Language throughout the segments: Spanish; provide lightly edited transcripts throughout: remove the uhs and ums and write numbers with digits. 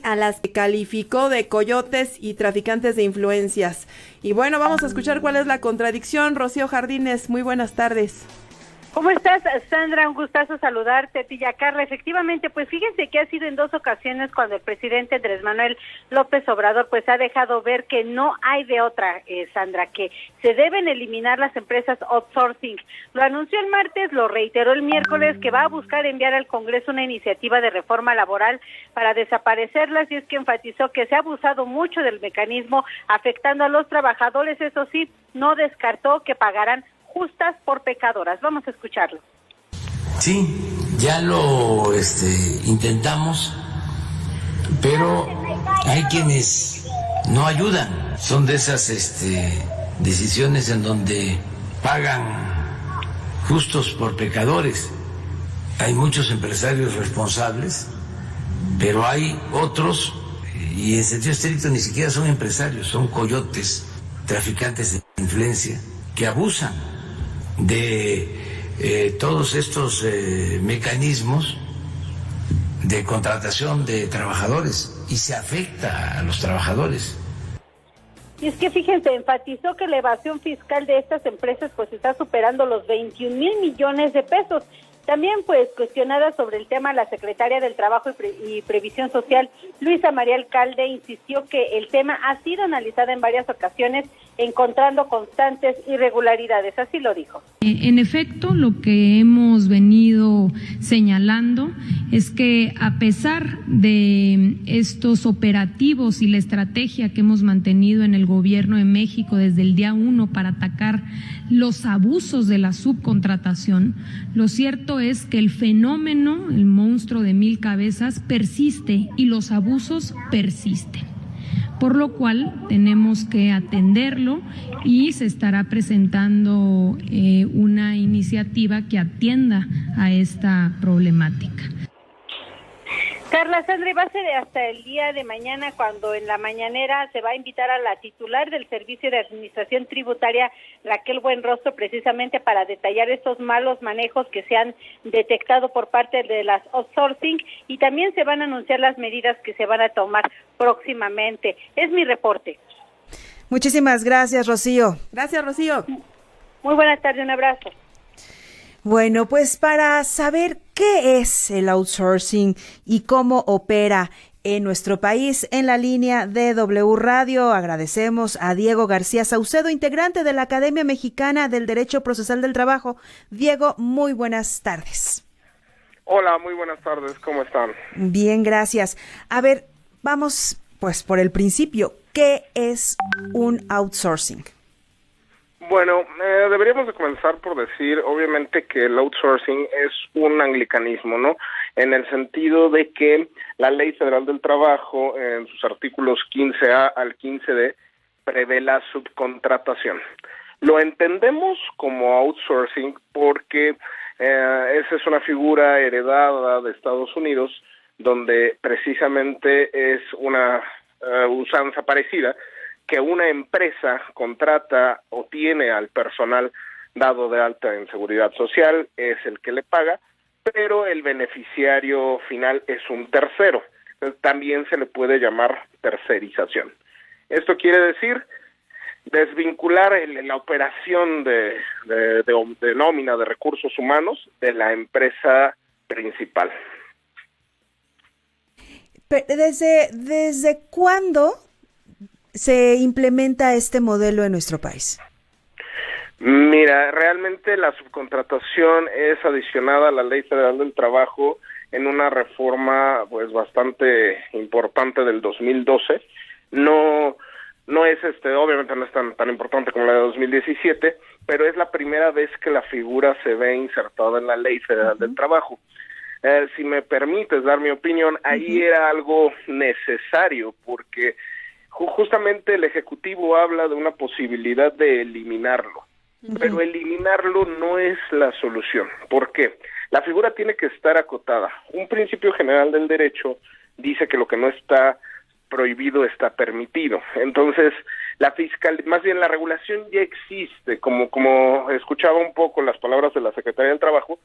a las que calificó de coyotes y traficantes de influencias. Y bueno, vamos a escuchar cuál es la contradicción. Rocío Jardines, muy buenas tardes. ¿Cómo estás, Sandra? Un gustazo saludarte, tía Carla. Efectivamente, pues fíjense que ha sido en dos ocasiones cuando el presidente Andrés Manuel López Obrador pues ha dejado ver que no hay de otra, Sandra, que se deben eliminar las empresas outsourcing. Lo anunció el martes, lo reiteró el miércoles, que va a buscar enviar al Congreso una iniciativa de reforma laboral para desaparecerlas, y es que enfatizó que se ha abusado mucho del mecanismo afectando a los trabajadores. Eso sí, no descartó que pagarán justas por pecadoras. Vamos a escucharlo. Sí, ya lo intentamos, pero hay quienes no ayudan. Son de esas decisiones en donde pagan justos por pecadores. Hay muchos empresarios responsables, pero hay otros, y en sentido estricto ni siquiera son empresarios, son coyotes, traficantes de influencia, que abusan de todos estos mecanismos de contratación de trabajadores, y se afecta a los trabajadores. Y es que fíjense, enfatizó que la evasión fiscal de estas empresas pues está superando los 21,000 millones de pesos. También pues cuestionada sobre el tema, la secretaria del Trabajo y Previsión Social, Luisa María Alcalde, insistió que el tema ha sido analizado en varias ocasiones, encontrando constantes irregularidades. Así lo dijo. En efecto, lo que hemos venido señalando es que a pesar de estos operativos y la estrategia que hemos mantenido en el gobierno de México desde el día 1 para atacar los abusos de la subcontratación, lo cierto es que el fenómeno, el monstruo de 1000 cabezas, persiste y los abusos persisten. Por lo cual tenemos que atenderlo y se estará presentando una iniciativa que atienda a esta problemática. Carla, Sandra, va a ser hasta el día de mañana cuando en la mañanera se va a invitar a la titular del Servicio de Administración Tributaria, Raquel Buenrostro, precisamente para detallar estos malos manejos que se han detectado por parte de las outsourcing, y también se van a anunciar las medidas que se van a tomar próximamente. Es mi reporte. Muchísimas gracias, Rocío. Gracias, Rocío. Muy buenas tardes, un abrazo. Bueno, pues para saber qué es el outsourcing y cómo opera en nuestro país, en la línea de W Radio agradecemos a Diego García Saucedo, integrante de la Academia Mexicana del Derecho Procesal del Trabajo. Diego, muy buenas tardes. Hola, muy buenas tardes, ¿cómo están? Bien, gracias. A ver, vamos pues por el principio. ¿Qué es un outsourcing? Bueno, deberíamos de comenzar por decir, obviamente, que el outsourcing es un anglicanismo, ¿no? En el sentido de que la Ley Federal del Trabajo, en sus artículos 15A al 15D, prevé la subcontratación. Lo entendemos como outsourcing porque esa es una figura heredada de Estados Unidos, donde precisamente es una usanza parecida, que una empresa contrata o tiene al personal dado de alta en seguridad social, es el que le paga, pero el beneficiario final es un tercero. También se le puede llamar tercerización. Esto quiere decir desvincular la operación de nómina de recursos humanos de la empresa principal. ¿Desde cuándo se implementa este modelo en nuestro país? Mira, realmente la subcontratación es adicionada a la Ley Federal del Trabajo en una reforma pues bastante importante del 2012. No es obviamente no es tan importante como la de 2017, pero es la primera vez que la figura se ve insertada en la Ley Federal del Trabajo. Si me permites dar mi opinión, ahí era algo necesario porque justamente el Ejecutivo habla de una posibilidad de eliminarlo, pero eliminarlo no es la solución. ¿Por qué? La figura tiene que estar acotada. Un principio general del derecho dice que lo que no está prohibido está permitido. Entonces, más bien la regulación ya existe, como escuchaba un poco las palabras de la Secretaría del Trabajo,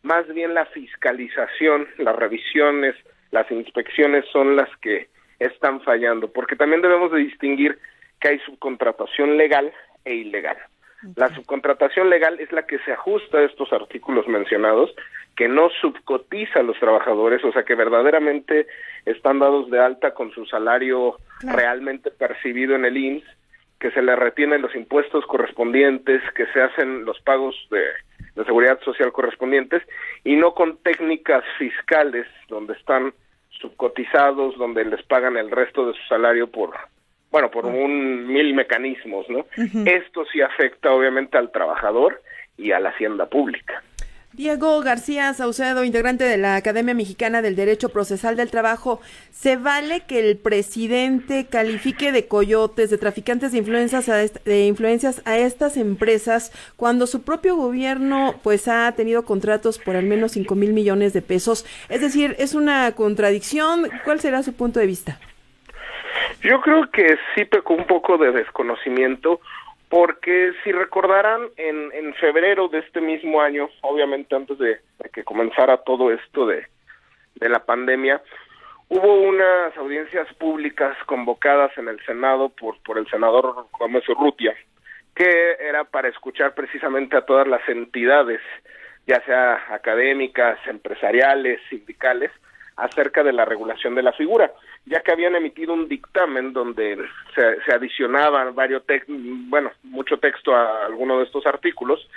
más bien la fiscalización, las revisiones, las inspecciones son las que están fallando, porque también debemos de distinguir que hay subcontratación legal e ilegal. La subcontratación legal es la que se ajusta a estos artículos mencionados, que no subcotiza a los trabajadores, o sea que verdaderamente están dados de alta con su salario realmente percibido en el IMSS, que se les retienen los impuestos correspondientes, que se hacen los pagos de seguridad social correspondientes, y no con técnicas fiscales donde están subcotizados, donde les pagan el resto de su salario por un mil mecanismos, ¿no? Esto sí afecta obviamente al trabajador y a la hacienda pública. Diego García Saucedo, integrante de la Academia Mexicana del Derecho Procesal del Trabajo, ¿se vale que el presidente califique de coyotes, de traficantes de influencias a estas empresas cuando su propio gobierno pues ha tenido contratos por al menos 5,000 millones de pesos? Es decir, ¿es una contradicción? ¿Cuál será su punto de vista? Yo creo que sí pecó un poco de desconocimiento, porque si recordarán, en febrero de este mismo año, obviamente antes de que comenzara todo esto de la pandemia, hubo unas audiencias públicas convocadas en el Senado por el senador Gómez Urrutia, que era para escuchar precisamente a todas las entidades, ya sea académicas, empresariales, sindicales, acerca de la regulación de la figura, ya que habían emitido un dictamen donde se adicionaban mucho texto a alguno de estos artículos,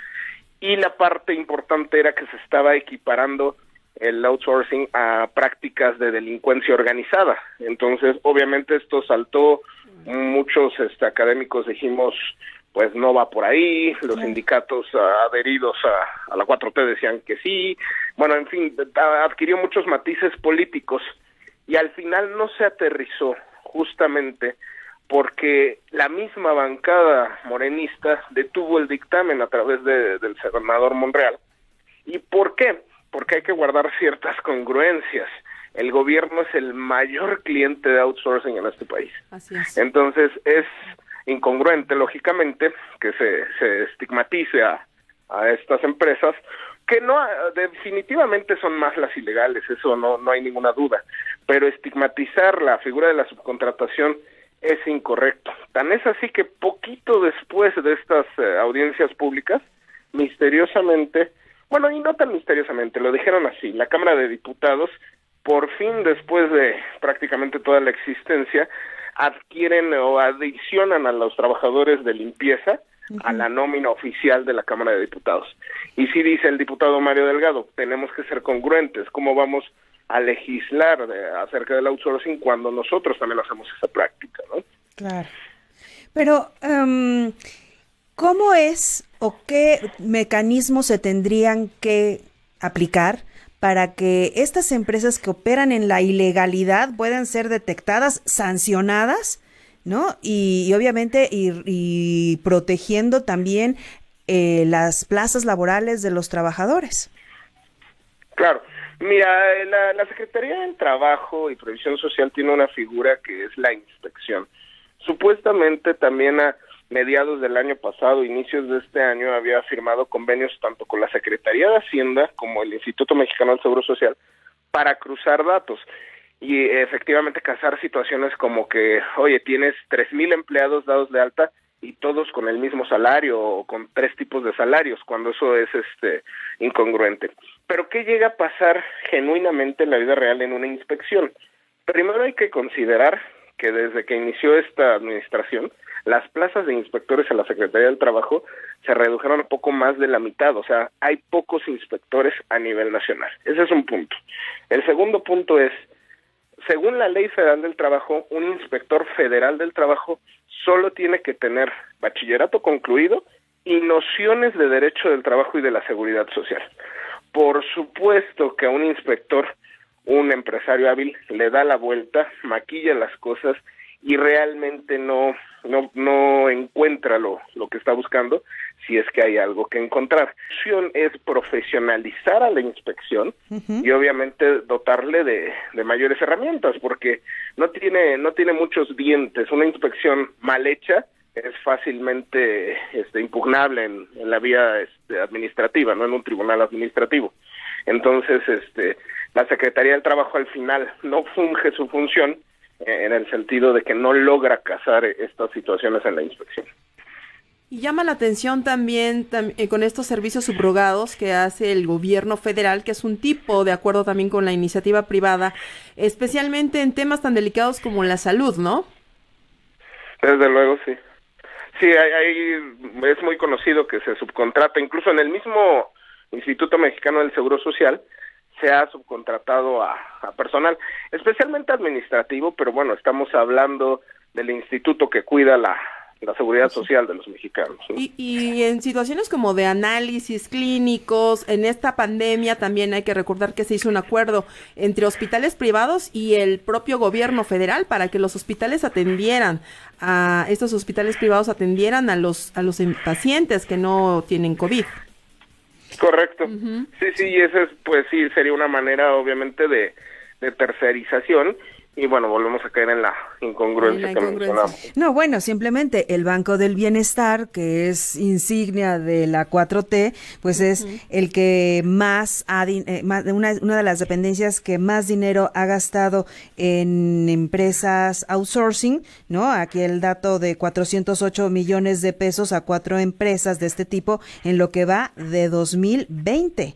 y la parte importante era que se estaba equiparando el outsourcing a prácticas de delincuencia organizada. Entonces, obviamente esto saltó, muchos académicos dijimos, pues no va por ahí, los sindicatos adheridos a la 4T decían que sí, bueno, en fin, adquirió muchos matices políticos, y al final no se aterrizó, justamente porque la misma bancada morenista detuvo el dictamen a través del senador Monreal. ¿Y por qué? Porque hay que guardar ciertas congruencias. El gobierno es el mayor cliente de outsourcing en este país. Así es. Entonces es incongruente, lógicamente, que se estigmatice a estas empresas, que no, definitivamente son más las ilegales, eso no hay ninguna duda, pero estigmatizar la figura de la subcontratación es incorrecto. Tan es así que poquito después de estas audiencias públicas, misteriosamente, bueno, y no tan misteriosamente, lo dijeron así, la Cámara de Diputados, por fin, después de prácticamente toda la existencia, adquieren o adicionan a los trabajadores de limpieza a la nómina oficial de la Cámara de Diputados. Y sí dice el diputado Mario Delgado, tenemos que ser congruentes, ¿cómo vamos a legislar acerca del outsourcing cuando nosotros también hacemos esa práctica, ¿no? Claro. Pero, ¿cómo es o qué mecanismos se tendrían que aplicar para que estas empresas que operan en la ilegalidad puedan ser detectadas, sancionadas, ¿no? Y obviamente y protegiendo también las plazas laborales de los trabajadores? Claro. Mira, la Secretaría del Trabajo y Previsión Social tiene una figura que es la inspección. Supuestamente también a mediados del año pasado, inicios de este año, había firmado convenios tanto con la Secretaría de Hacienda como el Instituto Mexicano del Seguro Social para cruzar datos y efectivamente cazar situaciones como que, oye, tienes 3,000 empleados dados de alta y todos con el mismo salario o con 3 tipos de salarios, cuando eso es incongruente. Pero ¿qué llega a pasar genuinamente en la vida real en una inspección? Primero hay que considerar que desde que inició esta administración, las plazas de inspectores en la Secretaría del Trabajo se redujeron a poco más de la mitad, o sea, hay pocos inspectores a nivel nacional. Ese es un punto. El segundo punto es, según la Ley Federal del Trabajo, un inspector federal del trabajo solo tiene que tener bachillerato concluido y nociones de derecho del trabajo y de la seguridad social. Por supuesto que a un inspector, un empresario hábil, le da la vuelta, maquilla las cosas y realmente no encuentra lo que está buscando, si es que hay algo que encontrar. La opción es profesionalizar a la inspección y obviamente dotarle de mayores herramientas, porque no tiene muchos dientes. Una inspección mal hecha es fácilmente impugnable en la vía administrativa, no en un tribunal administrativo. Entonces, la Secretaría del Trabajo al final no funge su función en el sentido de que no logra cazar estas situaciones en la inspección. Y llama la atención también con estos servicios subrogados que hace el gobierno federal, que es un tipo de acuerdo también con la iniciativa privada, especialmente en temas tan delicados como la salud, ¿no? Desde luego, sí. Sí, es muy conocido que se subcontrata, incluso en el mismo Instituto Mexicano del Seguro Social se ha subcontratado a personal, especialmente administrativo, pero bueno, estamos hablando del instituto que cuida la seguridad social de los mexicanos, ¿no? Y en situaciones como de análisis clínicos, en esta pandemia también hay que recordar que se hizo un acuerdo entre hospitales privados y el propio gobierno federal para que los hospitales atendieran a estos hospitales privados atendieran a los pacientes que no tienen COVID. Correcto. Sí, y ese pues sí sería una manera obviamente de tercerización. Y bueno, volvemos a caer en la incongruencia que mencionamos. No, bueno, simplemente el Banco del Bienestar, que es insignia de la 4T, pues es el que más, una de las dependencias que más dinero ha gastado en empresas outsourcing, ¿no? Aquí el dato de 408 millones de pesos a 4 empresas de este tipo en lo que va de 2020.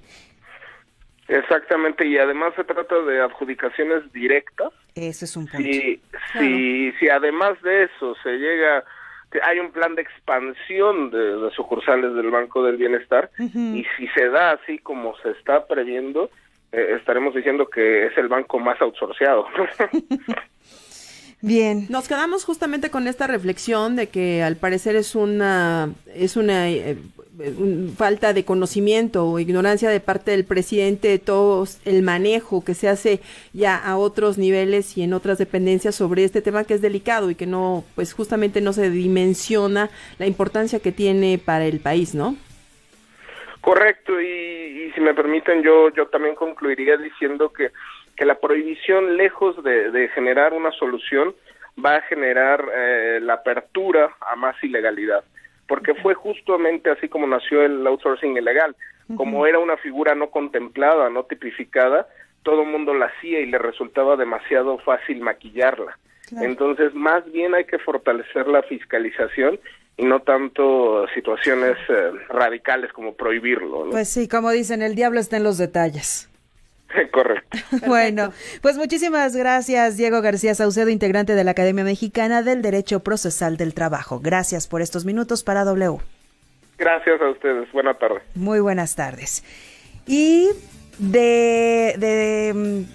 Exactamente, y además se trata de adjudicaciones directas. Ese es un punto. Si además de eso se llega, hay un plan de expansión de sucursales del Banco del Bienestar, y si se da así como se está previendo, estaremos diciendo que es el banco más outsourceado. Bien. Nos quedamos justamente con esta reflexión de que al parecer es una falta de conocimiento o ignorancia de parte del presidente de todo el manejo que se hace ya a otros niveles y en otras dependencias sobre este tema que es delicado y que no, pues justamente no se dimensiona la importancia que tiene para el país, ¿no? Correcto, y si me permiten, yo también concluiría diciendo que la prohibición, lejos de generar una solución, va a generar la apertura a más ilegalidad, porque fue justamente así como nació el outsourcing ilegal. Como era una figura no contemplada, no tipificada, todo el mundo la hacía y le resultaba demasiado fácil maquillarla. Claro. Entonces, más bien hay que fortalecer la fiscalización y no tanto situaciones radicales como prohibirlo, ¿no? Pues sí, como dicen, el diablo está en los detalles. Correcto. Bueno, pues muchísimas gracias, Diego García Saucedo, integrante de la Academia Mexicana del Derecho Procesal del Trabajo. Gracias por estos minutos para W. Gracias a ustedes. Buenas tardes. Muy buenas tardes. Y de